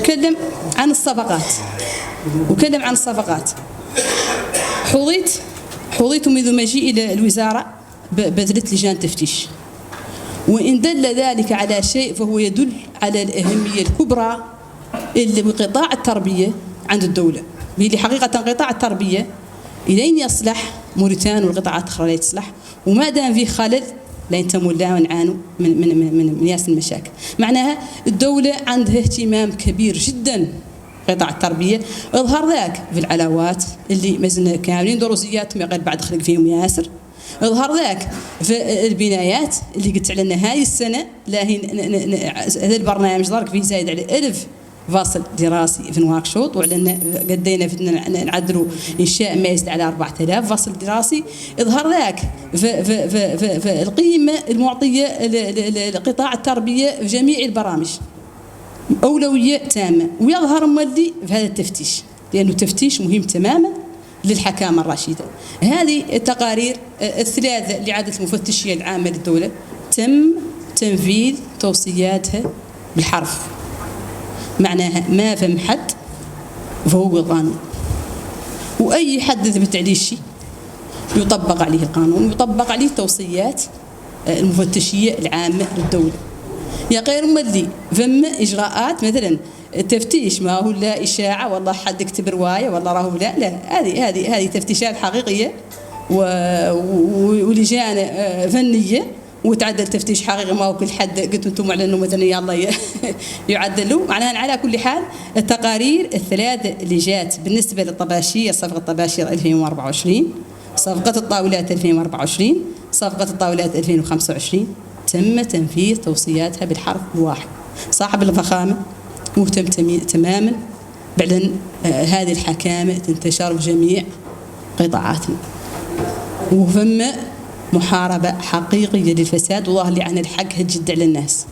وكلم عن الصفقات. حظيت منذ مجيئي إلى الوزارة بذلت لجان تفتيش، وإن دل ذلك على شيء فهو يدل على الأهمية الكبرى اللي بقطاع التربية عند الدولة، اللي حقيقة قطاع التربية إلين يصلح موريتان والقطاعات الأخرى لا تصلح، وما دام فيه خلل لا ينتموا لا ونعانوا من ياس المشاكل. معناها الدولة عندها اهتمام كبير جدا قطاع التربية، اظهر ذاك في العلاوات اللي مازلنا كاملين دروسيات ما غير بعد خلق فيهم ياسر، اظهر ذاك في البنايات اللي قلت علينا هاي السنة هذا البرنامج ضرك فيه زايد على 1000 فاصل دراسي في نواكشوط، وعلنا قدينا في نعدلوا انشاء ما يزيد على 4000 فاصل دراسي. اظهر ذاك في القيمه المعطيه لقطاع التربيه في جميع البرامج اولويه تامه، ويظهر مولي في هذا التفتيش، لانه التفتيش مهم تماما للحكامه الرشيده. هذه التقارير الثلاثه لعاده المفتشيه العامه للدوله تم تنفيذ توصياتها بالحرف، معناها ما فهم حد فهو القانون، وأي حد ثبت عليه شيء يطبق عليه القانون ويطبق عليه توصيات المفتشية العامة للدولة. يا غير ملي فم إجراءات مثلا التفتيش ما هو لا إشاعة والله حد يكتب رواية والله راهو لا هذه تفتيشات حقيقية ولجان فنية وتعدل تفتيش حقيقي، ما هو كل حد قلتوا انتم على انه مثلا يلا يعدلوا. معناها على كل حال التقارير الثلاثه اللي جات بالنسبه للطباشير، صفقه الطباشير 2024، صفقه الطاولات 2024، صفقه الطاولات 2025 تم تنفيذ توصياتها بالحرف الواحد. صاحب الفخامه مهتم تماما بعدين هذه الحكامه تنتشر في جميع قطاعاتنا، وفم محاربة حقيقية للفساد، والله اللي عن الحق هتجد على الناس،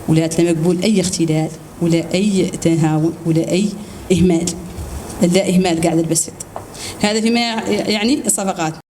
ولا مقبول أي اختلال ولا أي تهاون ولا أي إهمال، لا إهمال قاعد البسيط. هذا فيما يعني الصفقات.